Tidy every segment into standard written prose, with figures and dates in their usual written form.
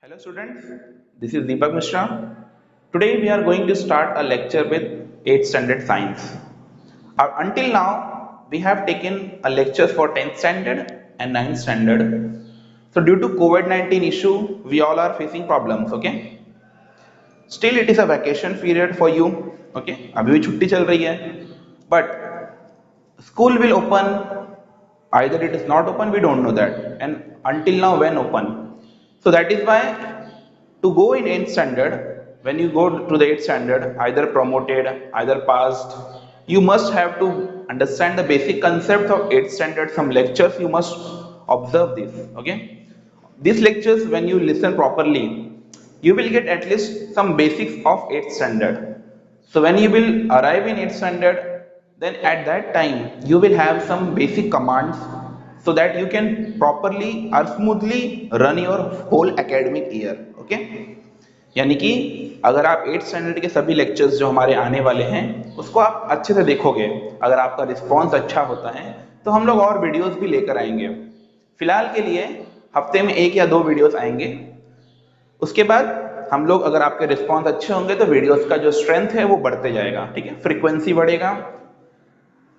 Hello students, this is Deepak Mishra. Today we are going to start a lecture with 8th standard science. Until now we have taken a lectures for 10th standard and 9th standard. So due to COVID-19 issue, we all are facing problems, okay? Still it is a vacation period for you, okay? अभी भी छुट्टी चल रही है, but school will open, either it is not open, we don't know that, and until now when open. So that is why to go in 8th standard, when you go to the 8th standard, either promoted, either passed, you must have to understand the basic concept of 8th standard. Some lectures you must observe this, okay? These lectures, when you listen properly, you will get at least some basics of 8th standard. So when you will arrive in 8th standard, then at that time you will have some basic commands so that you can properly or smoothly run your whole academic year, okay? यानी कि अगर आप 8th standard के सभी lectures जो हमारे आने वाले हैं उसको आप अच्छे से देखोगे, अगर आपका रिस्पॉन्स अच्छा होता है तो हम लोग और वीडियोस भी लेकर आएंगे. फिलहाल के लिए हफ्ते में 1 या 2 वीडियोस आएंगे. उसके बाद हम लोग, अगर आपके रिस्पॉन्स अच्छे होंगे तो वीडियोस का जो स्ट्रेंथ है वो बढ़ते जाएगा, ठीक है, फ्रीक्वेंसी बढ़ेगा.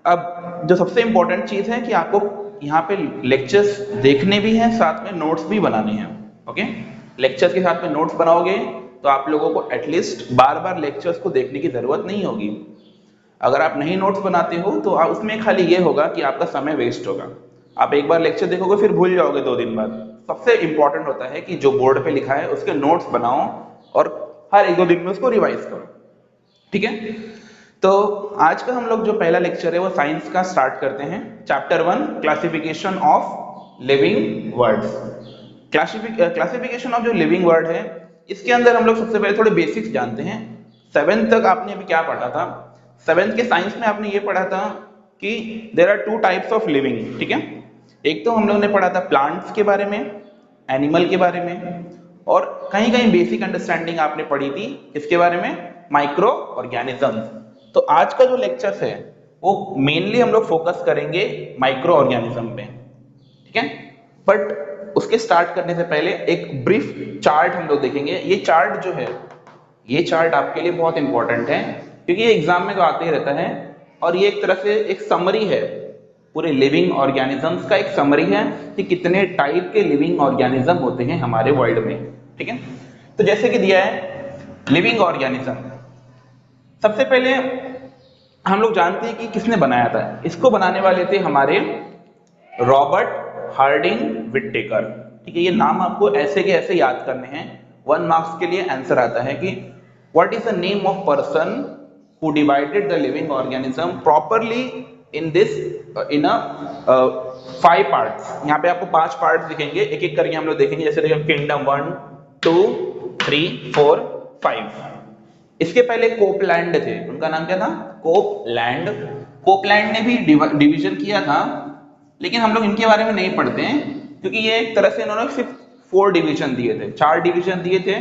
अब जो सबसे इंपॉर्टेंट चीज है कि आपको यहाँ पे लेक्चर्स देखने भी हैं, साथ में नोट्स भी बनाने हैं, ओके? लेक्चर्स के साथ में नोट्स बनाओगे तो आप लोगों को एटलीस्ट बार बार लेक्चर्स को देखने की जरूरत नहीं होगी. अगर आप नहीं नोट्स बनाते हो तो उसमें खाली ये होगा कि आपका समय वेस्ट होगा. आप एक बार लेक्चर देखोगे फिर भूल जाओगे 2 दिन बाद. सबसे इंपॉर्टेंट होता है कि जो बोर्ड पे लिखा है उसके नोट्स बनाओ और हर 1-2 दिन में उसको रिवाइज करो, ठीक है? तो आज का हम लोग जो पहला लेक्चर है वो साइंस का स्टार्ट करते हैं. Chapter 1, classification of living words. Classification of जो लिविंग वर्ड है, इसके अंदर हम लोग सबसे पहले थोड़े बेसिक्स जानते हैं. 7th तक आपने अभी क्या पढ़ा था? 7th के साइंस में आपने ये पढ़ा था कि there are 2 types of living, ठीक है? एक तो हम लोग ने पढ़ा था प्लांट्स के बारे में, एनिमल के बारे में, और कहीं कहीं बेसिक अंडरस्टैंडिंग आपने पढ़ी थी इसके बारे में, माइक्रो ऑर्गेनिज्म. तो आज का जो लेक्चर है वो मेनली हम लोग फोकस करेंगे माइक्रो ऑर्गेनिज्म पे, ठीक है? बट उसके स्टार्ट करने से पहले एक ब्रीफ चार्ट हम लोग देखेंगे. ये चार्ट जो है, ये चार्ट आपके लिए बहुत इंपॉर्टेंट है क्योंकि ये एग्जाम में तो आते ही रहता है, और ये एक तरह से एक समरी है पूरे लिविंग ऑर्गेनिजम्स का. एक समरी है कि कितने टाइप के लिविंग ऑर्गेनिज्म होते हैं हमारे वर्ल्ड में, ठीक है? तो जैसे कि दिया है लिविंग ऑर्गेनिज्म, सबसे पहले हम लोग जानते हैं कि किसने बनाया था. इसको बनाने वाले थे हमारे रॉबर्ट हार्डिंग विटेकर, ठीक है? ये नाम आपको ऐसे के ऐसे याद करने हैं. 1 मार्क्स के लिए आंसर आता है कि what is the name of person who divided the living organism properly in this in a 5 parts. यहाँ पे आपको 5 पार्ट्स दिखेंगे, एक एक करके हम लोग देखेंगे. जैसे देखो किंगडम 1, 2, 3, 4, 5. इसके पहले कोपलैंड थे, उनका नाम क्या था? कोपलैंड. कोपलैंड ने भी डिवीजन किया था, लेकिन हम लोग इनके बारे में नहीं पढ़ते हैं क्योंकि ये एक तरह से इन्होंने सिर्फ 4 डिवीजन दिए थे, 4 डिवीजन दिए थे.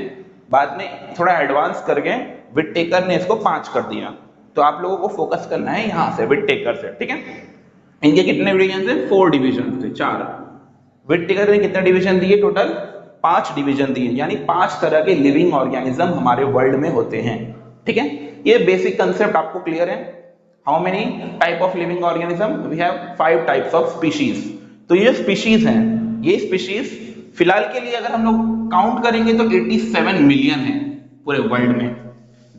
बाद में थोड़ा एडवांस करके विटेकर ने इसको 5 कर दिया. तो आप लोगों को फोकस करना है यहाँ से, विटेकर से, ठीक है? इनके कितने डिवीजन थे? 4 डिवीजन थे, 4. विटेकर ने कितने डिवीजन दिए? टोटल 5 डिवीजन दिए, यानी 5 तरह के लिविंग ऑर्गेनिज्म हमारे वर्ल्ड में होते हैं, ठीक है? ये बेसिक कंसेप्ट आपको क्लियर है. How many type of living organism? We have 5 types of species. तो ये स्पीशीज हैं, ये स्पीशीज फिलहाल के लिए अगर हम लोग काउंट करेंगे तो 87 मिलियन है पूरे वर्ल्ड में.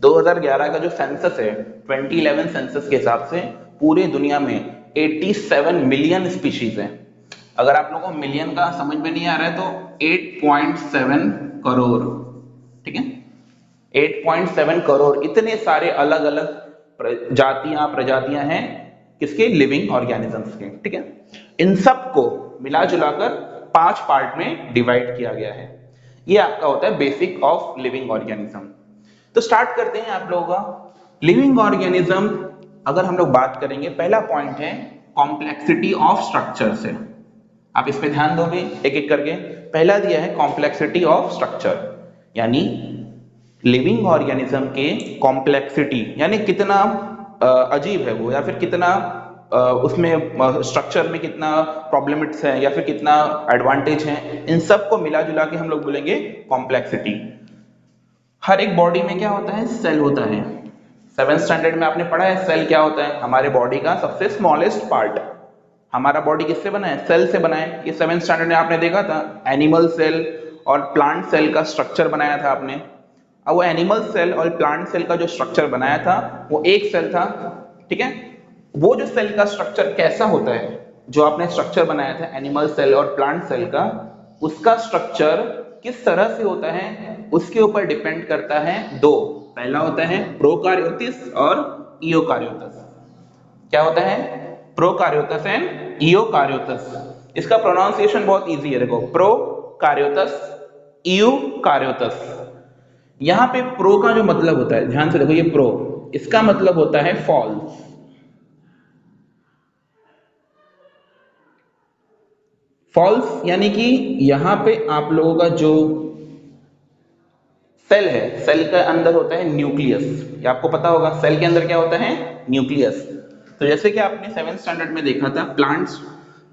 2011 का जो सेंसस है, 2011 सेंसस के हिसाब से पूरे दुनिया में 87 मिलियन स्पीशीज है. अगर आप लोगों को मिलियन का समझ में नहीं आ रहा है तो 8.7 करोड़, ठीक है? 8.7 करोड़, इतने सारे अलग अलग प्रजातियां हैं किसके? लिविंग ऑर्गेनिजम्स के, ठीक है? इन सब को मिला जुलाकर 5 पार्ट में डिवाइड किया गया है. ये आपका होता है बेसिक ऑफ लिविंग ऑर्गेनिज्म. तो स्टार्ट करते हैं आप लोगों का. लिविंग ऑर्गेनिज्म अगर हम लोग बात करेंगे, पहला पॉइंट है कॉम्प्लेक्सिटी ऑफ स्ट्रक्चर से. आप इस पे ध्यान दोगे एक एक करके. पहला दिया है कॉम्प्लेक्सिटी ऑफ स्ट्रक्चर, यानी लिविंग ऑर्गेनिज्म के कॉम्प्लेक्सिटी, यानी कितना अजीब है वो, या फिर कितना उसमें स्ट्रक्चर में कितना प्रॉब्लम्स है या फिर कितना एडवांटेज है, इन सब को मिला जुला के हम लोग बोलेंगे कॉम्प्लेक्सिटी। हर एक बॉडी में क्या होता है, सेल होता है। 7th स्टैंडर्ड में आपने पढ़ा है सेल क्या होता है, हमारे बॉडी का सबसे स्मॉलेस्ट पार्ट। हमारा बॉडी किससे बना है, सेल से बना है। ये 7th स्टैंडर्ड में आपने देखा था, एनिमल सेल और प्लांट सेल का स्ट्रक्चर बनाया था आपने। अब वो एनिमल सेल और प्लांट सेल का जो स्ट्रक्चर बनाया था वो एक सेल था, ठीक है। वो जो सेल का स्ट्रक्चर कैसा होता है, जो आपने स्ट्रक्चर बनाया था एनिमल सेल और प्लांट सेल का, उसका स्ट्रक्चर किस तरह से होता है उसके ऊपर डिपेंड करता है दो। पहला होता है प्रोकार्योटिस और इयोकार्योटिस। क्या होता है, प्रोकार्योटिस एंड इयोकार्योटिस। इसका प्रोनाउंसिएशन बहुत इजी है, देखो प्रोकार्योटिस, इयोकार्योटिस। यहां पे प्रो का जो मतलब होता है, ध्यान से देखो, ये प्रो, इसका मतलब होता है फॉल्स। फॉल्स यानी कि यहां पे आप लोगों का जो सेल है, सेल के अंदर होता है न्यूक्लियस। ये आपको पता होगा, सेल के अंदर क्या होता है, न्यूक्लियस। तो जैसे कि आपने 7th स्टैंडर्ड में देखा था,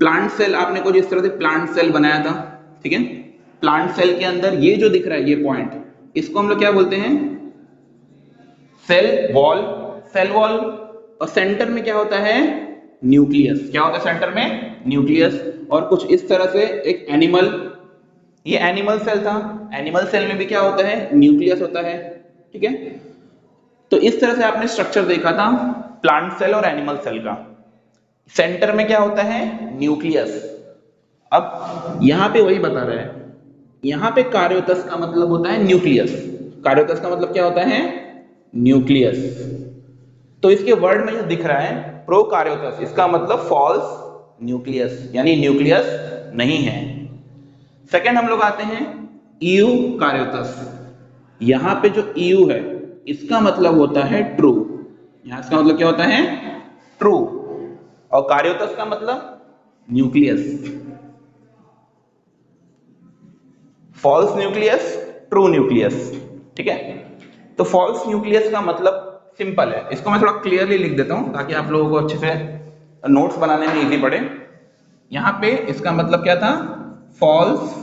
प्लांट सेल आपने को जिस तरह से प्लांट सेल बनाया था, ठीक है। प्लांट सेल के अंदर ये जो दिख रहा है, ये पॉइंट, इसको हम लोग क्या बोलते हैं, सेल वॉल। सेल वॉल, और सेंटर में क्या होता है, न्यूक्लियस। क्या होता है सेंटर में, न्यूक्लियस। और कुछ इस तरह से एक एनिमल, ये एनिमल सेल था, एनिमल सेल में भी क्या होता है, न्यूक्लियस होता है, ठीक है। तो इस तरह से आपने स्ट्रक्चर देखा था प्लांट सेल और एनिमल सेल का। सेंटर में क्या होता है, न्यूक्लियस। अब यहां पे वही बता रहा है, यहां पे कार्योतस का मतलब होता है न्यूक्लियस। कार्योतस का मतलब क्या होता है, न्यूक्लियस। तो इसके वर्ड में जो दिख रहा है प्रोकार्योटस, इसका मतलब फॉल्स न्यूक्लियस, यानी न्यूक्लियस नहीं है। सेकंड हम लोग आते हैं यूकार्योटस। यहां पे जो यू है, इसका मतलब होता है ट्रू। यहां इसका मतलब क्या होता है, ट्रू। और कार्योटस का मतलब nucleus. False nucleus, true nucleus, ठीक है। तो फॉल्स न्यूक्लियस का मतलब सिंपल है, इसको मैं थोड़ा क्लियरली लिख देता हूं ताकि आप लोगों को अच्छे से नोट्स बनाने में इजी पड़े। यहां पे इसका मतलब क्या था, फॉल्स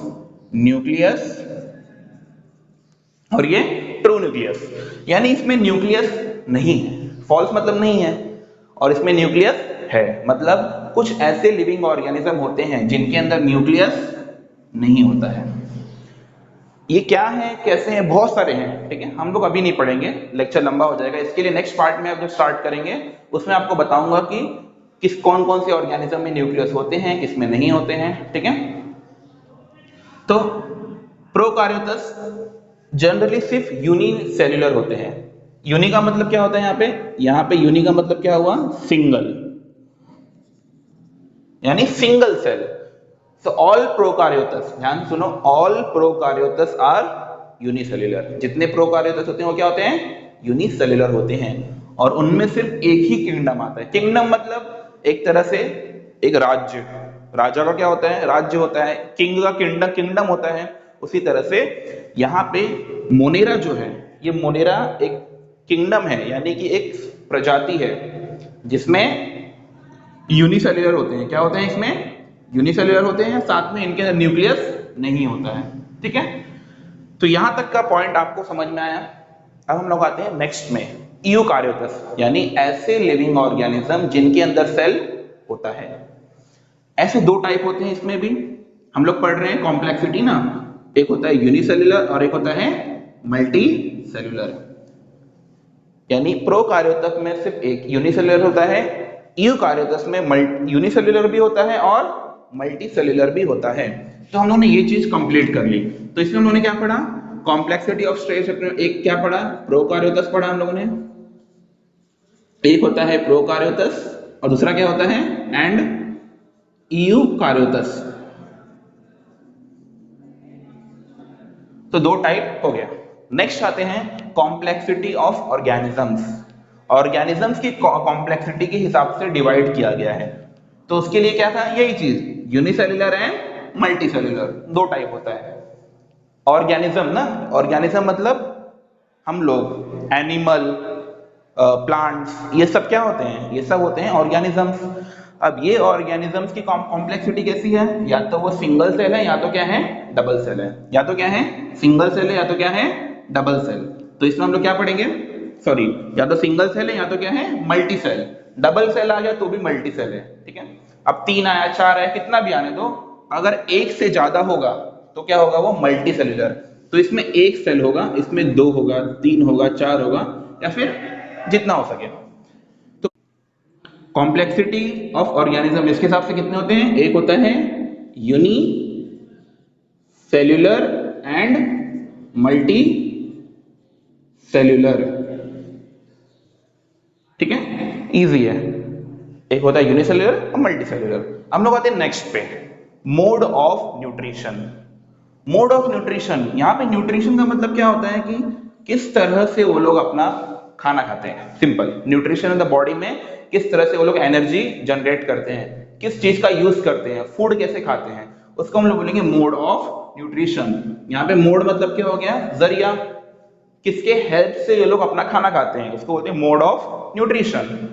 न्यूक्लियस, और ये ट्रू न्यूक्लियस, यानी इसमें न्यूक्लियस नहीं है। फॉल्स मतलब नहीं है, और इसमें न्यूक्लियस है, मतलब कुछ ऐसे लिविंग ऑर्गेनिज्म होते हैं जिनके अंदर न्यूक्लियस नहीं होता है। ये क्या है, कैसे हैं, बहुत सारे हैं, ठीक है। हम लोग अभी नहीं पढ़ेंगे, लेक्चर लंबा हो जाएगा। इसके लिए नेक्स्ट पार्ट में आप जब स्टार्ट करेंगे उसमें आपको बताऊंगा कि किस कौन कौन से ऑर्गेनिज्म में न्यूक्लियस होते हैं, किसमें नहीं होते हैं, ठीक है। तो प्रोकार्योटस जनरली सिर्फ यूनिसेल्युलर होते हैं। यूनि का मतलब क्या होता है, यहाँ पे यूनि का मतलब क्या हुआ, सिंगल, यानी single cell. So all prokaryotes, ध्यान सुनो, all prokaryotes are unicellular। जितने प्रोकार्योटस होते हैं वो क्या होते हैं, यूनिसेल्युलर होते हैं। और उनमें सिर्फ एक ही किंगडम आता है। किंगडम मतलब एक तरह से एक राज्य, राजा का क्या होता है, राज्य होता है, किंग का किंगडम होता है। उसी तरह से यहाँ पे मोनेरा जो है, ये मोनेरा एक किंगडम है, यानी कि एक प्रजाति है जिसमें यूनिसेल्युलर होते हैं। क्या होते हैं इसमें, यूनिसेल्युलर होते हैं, साथ में इनके अंदर न्यूक्लियस नहीं होता है, ठीक है। तो यहां तक का पॉइंट आपको समझ में आया। अब हम लोग आते हैं नेक्स्ट में, यूकार्योटस, यानी ऐसे लिविंग ऑर्गेनिज्म जिनके अंदर सेल होता है। ऐसे दो टाइप होते हैं, इसमें भी हम लोग पढ़ रहे हैं कॉम्प्लेक्सिटी ना। एक होता है यूनिसेल्युलर और एक होता है मल्टी सेल्युलर। यानी प्रोकार्योटस में सिर्फ एक यूनिसेल्युलर होता है, यूकार्योटस में यूनिसेल्युलर भी होता है और मल्टी सेल्युलर भी होता है। तो हम लोगों ने ये चीज कंप्लीट कर ली। तो इसमें हम लोगों ने क्या पढ़ा, कॉम्प्लेक्सिटी ऑफ स्ट्रेस। एक क्या पढ़ा, प्रोकार्योटस पढ़ा हम लोगों ने, एक होता है प्रोकार्योटस और दूसरा क्या होता है एंड यूकार्योटस। तो दो टाइप हो गया। नेक्स्ट आते हैं कॉम्प्लेक्सिटी ऑफ ऑर्गेनिजम्स। ऑर्गेनिजम्स की कॉम्प्लेक्सिटी के हिसाब से डिवाइड किया गया है। तो उसके लिए क्या था, यही चीज, यूनिसेल्युलर एंड मल्टी सेल्युलर, दो टाइप होता है ऑर्गेनिज्म ना। ऑर्गेनिज्म मतलब हम लोग, एनिमल, प्लांट्स, ये सब क्या होते हैं? ये सब होते हैं ऑर्गेनिजम्स। अब ये ऑर्गेनिजम्स की कॉम्प्लेक्सिटी कैसी है? या तो वो सिंगल सेल है या तो क्या है? डबल सेल है। या तो क्या है? सिंगल सेल है या तो क्या है? Double cell. तो इसमें हम लोग क्या पढ़ेंगे? सॉरी, या तो सिंगल सेल है या तो क्या है? Multi cell. डबल सेल आ गया तो भी मल्टी सेल है, ठीक है। अब 3 आया, 4 आया, कितना भी आने दो, अगर एक से ज्यादा होगा तो क्या होगा? वो मल्टी सेल्यूलर। तो इसमें एक सेल होगा, इसमें 2 होगा, 3 होगा, 4 होगा, या फिर जितना हो सके। तो कॉम्प्लेक्सिटी ऑफ ऑर्गेनिज्म इसके हिसाब से कितने होते हैं? एक होता है unicellular and multicellular, ठीक है, इजी है। एक होता है यूनिसेल्यूलर और मल्टी सेल्यूलर। हम लोग आते हैं नेक्स्ट पे, mode of nutrition. Mode of nutrition, यहाँ पे न्यूट्रिशन का मतलब क्या होता है कि किस तरह से वो लोग अपना खाना खाते हैं। Simple, nutrition in the body में किस तरह से वो लोग एनर्जी जनरेट करते हैं, किस चीज का यूज करते हैं, फूड कैसे खाते हैं, उसको हम लोग बोलेंगे मोड ऑफ न्यूट्रिशन। यहाँ पे मोड मतलब क्या हो गया? जरिया, किसके हेल्प से ये लोग अपना खाना खाते हैं, उसको बोलते हैं मोड ऑफ न्यूट्रिशन।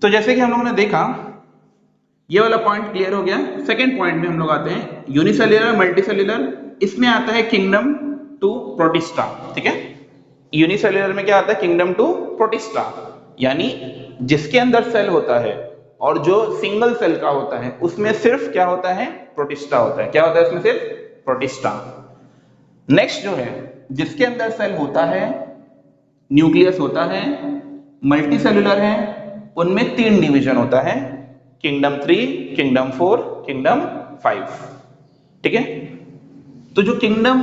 तो जैसे कि हम लोगों ने देखा, ये वाला पॉइंट क्लियर हो गया। सेकंड पॉइंट में हम लोग आते हैं यूनिसेल्युलर मल्टीसेल्युलर। इसमें आता है किंगडम टू प्रोटिस्टा, ठीक है। यूनिसेल्युलर में क्या आता है? किंगडम टू प्रोटिस्टा, यानी जिसके अंदर सेल होता है और जो सिंगल सेल का होता है उसमें सिर्फ क्या होता है? प्रोटिस्टा होता है। क्या होता है इसमें? सिर्फ प्रोटिस्टा। नेक्स्ट जो है, जिसके अंदर सेल होता है, न्यूक्लियस होता है, मल्टी सेल्युलर है, उनमें 3 डिवीजन होता है, किंगडम 3, किंगडम 4, किंगडम 5, ठीक है। तो जो किंगडम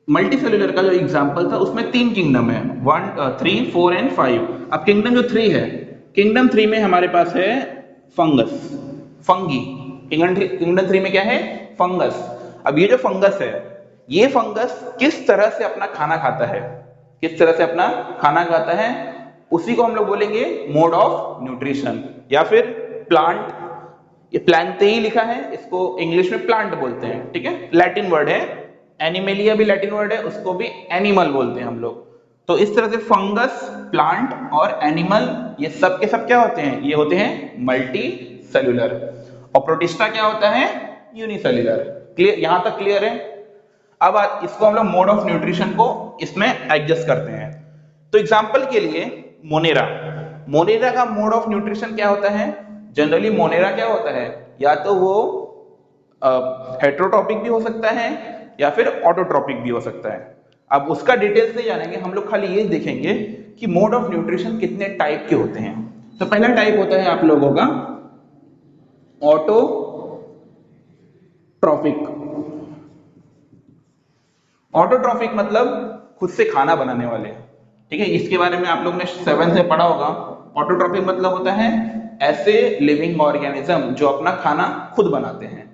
मल्टी सेल्युलर का जो एग्जांपल था उसमें 3 किंगडम है, 1, 3, 4 एंड 5। अब किंगडम जो 3 है, किंगडम 3 में हमारे पास है फंगस, फंगी। किंगडम 3 में क्या है? फंगस। अब ये जो फंगस है, ये फंगस किस तरह से अपना खाना खाता है, किस तरह से अपना खाना खाता है, उसी को हम लोग बोलेंगे मोड ऑफ न्यूट्रिशन। या फिर प्लांट, ये प्लांटे ही लिखा है, इसको इंग्लिश में प्लांट बोलते हैं, ठीक है, लैटिन वर्ड है। एनिमेलिया भी लैटिन वर्ड है, उसको भी एनिमल बोलते हैं हम लोग। तो इस तरह से फंगस, प्लांट और एनिमल, ये सब के सब क्या होते हैं? ये होते हैं मल्टी सेल्यूलर। और प्रोटिस्टा क्या होता है? यूनिसेल्यूलर। क्लियर? यहां तक क्लियर है? अब इसको हम लोग मोड ऑफ न्यूट्रिशन को इसमें एडजस्ट करते हैं। तो एग्जांपल के लिए मोनेरा, मोनेरा का मोड ऑफ न्यूट्रिशन क्या होता है? जनरली मोनेरा क्या होता है? या तो वो हेट्रोट्रॉपिक भी हो सकता है या फिर ऑटोट्रॉपिक भी हो सकता है। अब उसका डिटेल्स नहीं जानेंगे, हम लोग खाली ये देखेंगे कि मोड ऑफ न्यूट्रिशन कितने टाइप के होते हैं। तो पहला टाइप होता है आप लोगों का ऑटोट्रॉपिक। ऑटोट्रॉपिक मतलब खुद से खाना बनाने वाले, ठीक है। इसके बारे में आप लोग ने 7 से पढ़ा होगा। ऑटोट्रॉपिक मतलब होता है ऐसे लिविंग ऑर्गेनिज्म जो अपना खाना खुद बनाते हैं।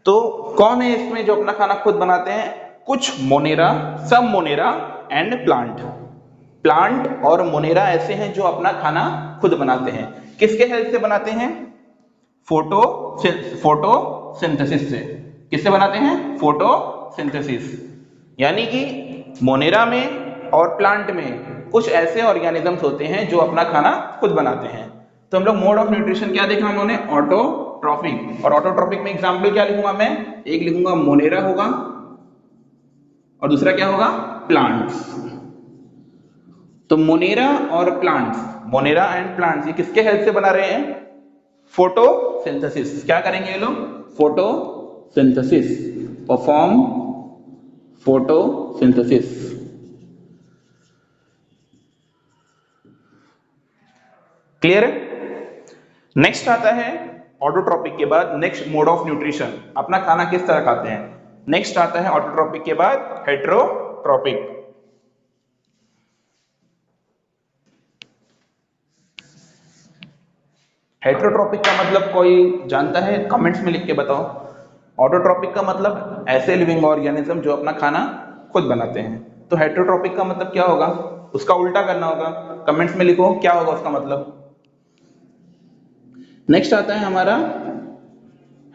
तो कौन है इसमें जो अपना खाना खुद बनाते हैं? कुछ मोनेरा, सब मोनेरा एंड प्लांट। प्लांट और मोनेरा ऐसे हैं जो अपना खाना खुद बनाते हैं। किसके हेल्प से बनाते हैं? फोटोसिंथेसिस से। किससे बनाते हैं? फोटोसिंथेसिस। यानी कि मोनेरा में और प्लांट में कुछ ऐसे ऑर्गेनिजम्स होते हैं जो अपना खाना खुद बनाते हैं। तो हम लोग मोड ऑफ न्यूट्रिशन क्या देखा हम लोगों ने? ऑटोट्रॉपिक। और ऑटोट्रॉपिक में एग्जांपल क्या लिखूंगा मैं? एक लिखूंगा मोनेरा होगा और दूसरा क्या होगा? प्लांट्स। तो मोनेरा और प्लांट्स, मोनेरा एंड प्लांट्स, ये किसके हेल्प से बना रहे हैं? फोटोसिंथेसिस। क्या करेंगे ये लोग? Photosynthesis, perform photosynthesis. क्लियर है? नेक्स्ट आता है ऑटोट्रॉपिक के बाद नेक्स्ट मोड ऑफ न्यूट्रिशन, अपना खाना किस तरह खाते हैं। नेक्स्ट आता है ऑटोट्रॉपिक के बाद हेट्रोट्रॉपिक। हेट्रोट्रॉपिक का मतलब कोई जानता है? कमेंट्स में लिख के बताओ। ऑटोट्रॉपिक का मतलब ऐसे लिविंग ऑर्गेनिज्म जो अपना खाना खुद बनाते हैं। तो हेट्रोट्रॉपिक का मतलब क्या होगा? उसका उल्टा करना होगा। कमेंट्स में लिखो क्या होगा उसका मतलब। नेक्स्ट आता है हमारा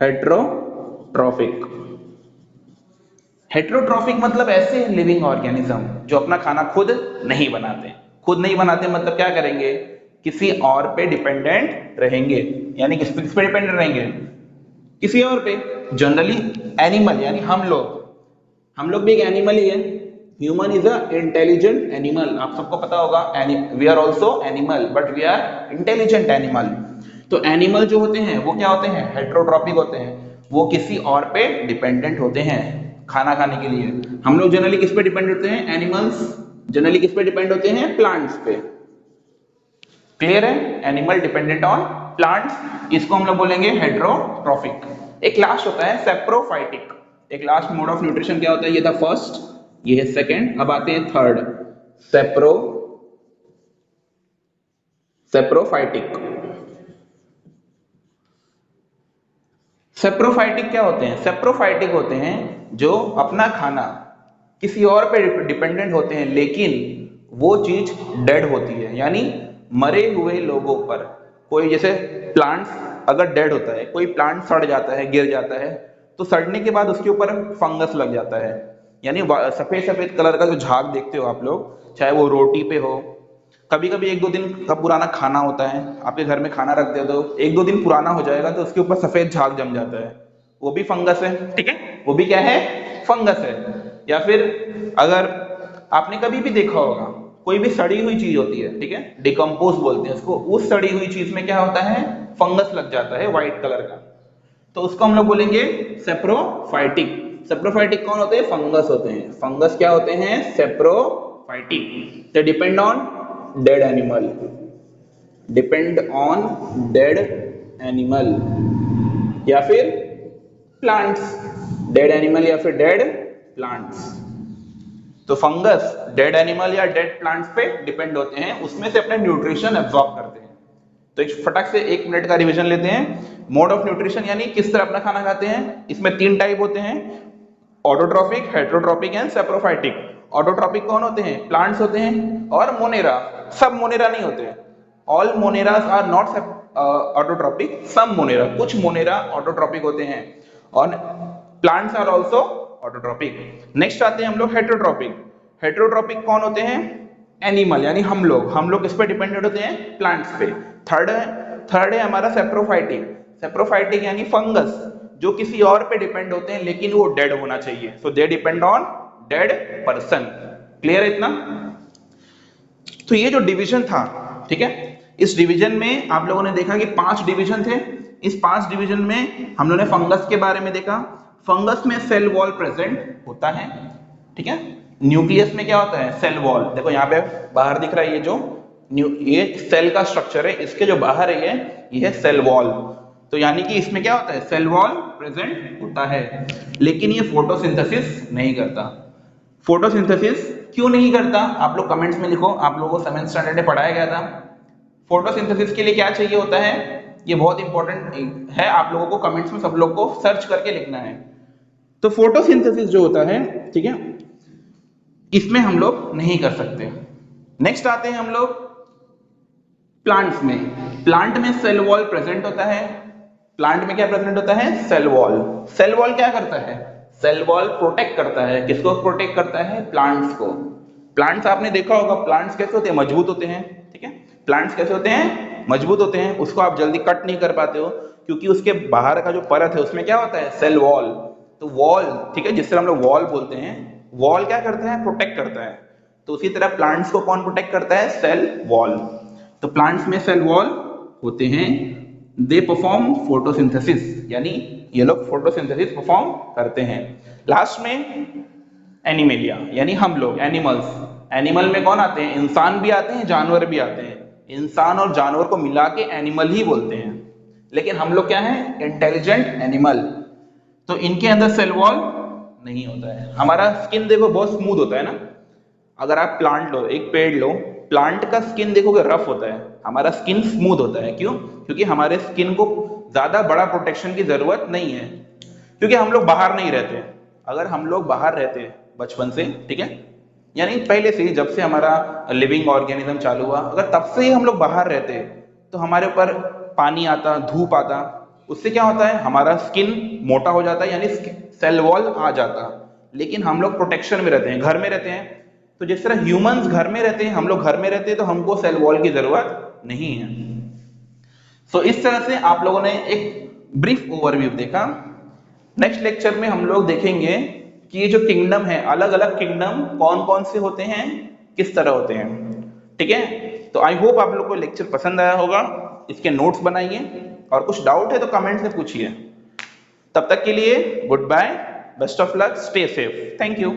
हेट्रोट्रॉपिक। हेट्रोट्रॉपिक मतलब ऐसे लिविंग ऑर्गेनिज्म जो अपना खाना खुद नहीं बनाते, खुद नहीं बनाते मतलब क्या करेंगे, किसी और पे डिपेंडेंट रहेंगे। यानी किस पे डिपेंडेंट रहेंगे, किसी और पे। जनरली एनिमल यानी हम लोग भी एक एनिमल ही है। Human is a intelligent animal, आप सबको पता होगा। We are also animal but we are intelligent animal. तो एनिमल जो होते हैं वो क्या होते हैं, हेट्रोट्रॉपिक होते हैं। वो किसी और पे डिपेंडेंट होते हैं खाना खाने के लिए। हम लोग जनरली किस पे डिपेंड होते हैं, एनिमल्स जनरली किस पे डिपेंड होते हैं, प्लांट्स पे। क्लियर है, एनिमल डिपेंडेंट ऑन प्लांट्स, इसको हम लोग बोलेंगे हेट्रोट्रॉफिक। एक लास्ट होता है सेप्रोफाइटिक। एक लास्ट मोड ऑफ न्यूट्रिशन क्या होता है, ये था फर्स्ट, ये है सेकंड, अब आते हैं थर्ड, सेप्रोफाइटिक। सेप्रोफाइटिक क्या होते हैं, सेप्रोफाइटिक होते हैं जो अपना खाना किसी और पे डिपेंडेंट होते हैं, लेकिन वो चीज डेड होती है, यानी मरे हुए लोगों पर। कोई जैसे प्लांट्स अगर डेड होता है, कोई प्लांट सड़ जाता है, गिर जाता है, तो सड़ने के बाद उसके ऊपर फंगस लग जाता है। यानी सफेद सफेद कलर का जो झाग देखते हो आप लोग, चाहे वो रोटी पे हो, कभी कभी एक दो दिन का पुराना खाना होता है, आपके घर में खाना रख दे दो, एक दो दिन पुराना हो जाएगा तो उसके ऊपर सफेद झाग जम जाता है, वो भी फंगस है। ठीक है, वो भी क्या है, फंगस है। या फिर अगर आपने कभी भी देखा होगा, कोई भी सड़ी हुई चीज होती है, ठीक है, डिकम्पोज बोलते हैं उसको, उस सड़ी हुई चीज में क्या होता है, फंगस लग जाता है व्हाइट कलर का, तो उसको हम लोग बोलेंगे सेप्रोफाइटिक। सेप्रोफाइटिक कौन होते हैं, फंगस होते हैं। फंगस क्या होते हैं, saprophytic. They depend on dead animal, depend on dead animal या फिर प्लांट्स, डेड एनिमल या फिर डेड प्लांट्स। तो फंगस डेड एनिमल या डेड प्लांट्स पे डिपेंड होते हैं, उसमें से अपने न्यूट्रिशन एब्जॉर्ब करते हैं। तो एक फटाक से 1 मिनट का रिवीजन लेते हैं। मोड ऑफ न्यूट्रिशन यानी किस तरह अपना खाना खाते हैं, इसमें 3 टाइप होते हैं, autotrophic, heterotrophic and saprophytic. Autotrophic कौन होते हैं, प्लांट्स होते हैं, और मोनेरा, सब मोनेरा नहीं होते हैं। All Moneras are not autotrophic, some Monera, कुछ मोनेरा ऑटोट्रॉपिक होते हैं, और plants are also autotrophic. Next आते हैं हम लोग हेट्रोट्रॉपिक। हेट्रोट्रॉपिक कौन होते हैं, एनिमल यानी हम लोग किस पे डिपेंडेंट होते हैं, प्लांट्स पे। थर्ड है हमारा सेप्रोफाइटिक। सेप्रोफाइटिक यानी फंगस जो किसी और पे डिपेंड होते हैं, लेकिन वो डेड होना चाहिए, so they depend on dead person. Clear है इतना। तो ये जो डिवीजन था, ठीक है, इस डिवीजन में आप लोगों ने देखा कि 5 डिवीजन थे। इस 5 डिवीजन में हम लोगों ने फंगस के बारे में देखा। फंगस में सेल वॉल प्रेजेंट होता है, ठीक है। न्यूक्लियस में क्या होता है, सेल वॉल, देखो यहाँ पे बाहर दिख रहा है, ये सेल का स्ट्रक्चर है, इसके जो बाहर है ये है सेल वॉल। तो यानी कि इसमें क्या होता है, सेल वॉल प्रेजेंट होता है, लेकिन ये फोटोसिंथेसिस नहीं करता। फोटोसिंथेसिस क्यों नहीं करता, आप लोग कमेंट्स में लिखो, आप लोगों को 7th स्टैंडर्ड में पढ़ाया गया था। फोटोसिंथेसिस के लिए क्या चाहिए होता है, ये बहुत इंपॉर्टेंट है, आप लोगों को कमेंट्स में सब लोग को सर्च करके लिखना है। तो फोटोसिंथेसिस जो होता है, ठीक है, इसमें हम लोग नहीं कर सकते। नेक्स्ट आते हैं हम लोग प्लांट्स में। प्लांट में सेल वॉल प्रेजेंट होता है। प्लांट में क्या प्रेजेंट होता है, सेल वॉल। सेल वॉल क्या करता है, सेल वॉल प्रोटेक्ट करता है, किसको प्रोटेक्ट करता है, प्लांट्स को। प्लांट्स आपने देखा होगा, प्लांट्स कैसे होते हैं, मजबूत होते हैं, ठीक है। प्लांट्स कैसे होते हैं, मजबूत होते हैं, उसको आप जल्दी कट नहीं कर पाते हो, क्योंकि उसके बाहर का जो परत है उसमें क्या होता है, सेल वॉल। तो वॉल, ठीक है, जिससे हम लोग वॉल बोलते हैं, वॉल क्या करता है, प्रोटेक्ट करता है। तो उसी तरह प्लांट्स को कौन प्रोटेक्ट करता है, सेल वॉल। तो प्लांट्स में सेल वॉल होते हैं, दे परफॉर्म फोटोसिंथेसिस, यानी ये लोग फोटोसिंथेसिस परफॉर्म करते हैं। लास्ट में एनिमेलिया यानी हम लोग, एनिमल्स। एनिमल में कौन आते हैं, इंसान भी आते हैं, जानवर भी आते हैं। इंसान और जानवर को मिला के एनिमल ही बोलते हैं, लेकिन हम लोग क्या है, इंटेलिजेंट एनिमल। तो इनके अंदर सेल वॉल नहीं होता है। हमारा स्किन देखो बहुत स्मूथ होता है ना, अगर आप प्लांट लो, एक पेड़ लो, प्लांट का स्किन देखोगे रफ होता है, हमारा स्किन स्मूथ होता है। क्यों, क्योंकि हमारे स्किन को ज्यादा बड़ा प्रोटेक्शन की जरूरत नहीं है, क्योंकि हम लोग बाहर नहीं रहते। अगर हम लोग बाहर रहते बचपन से, ठीक है, यानी पहले से ही, जब से हमारा लिविंग ऑर्गेनिज्म चालू हुआ, अगर तब से ही हम लोग बाहर रहते, तो हमारे ऊपर पानी आता, धूप आता, उससे क्या होता है, हमारा स्किन मोटा हो जाता है, यानी सेल वॉल आ जाता। लेकिन हम लोग प्रोटेक्शन में रहते हैं, घर में रहते हैं, तो जिस तरह ह्यूमंस घर में रहते हैं, हम लोग घर में रहते हैं, तो हमको सेल वॉल की जरूरत नहीं है। सो इस तरह से आप लोगों ने एक ब्रीफ ओवरव्यू देखा। नेक्स्ट लेक्चर में हम लोग देखेंगे कि ये जो किंगडम है, अलग अलग किंगडम कौन कौन से होते हैं, किस तरह होते हैं। ठीक है, तो आई होप आप लोग को लेक्चर पसंद आया होगा। इसके नोट्स बनाइए और कुछ डाउट है तो कमेंट में पूछिए। तब तक के लिए good bye, best of luck, stay safe, thank you.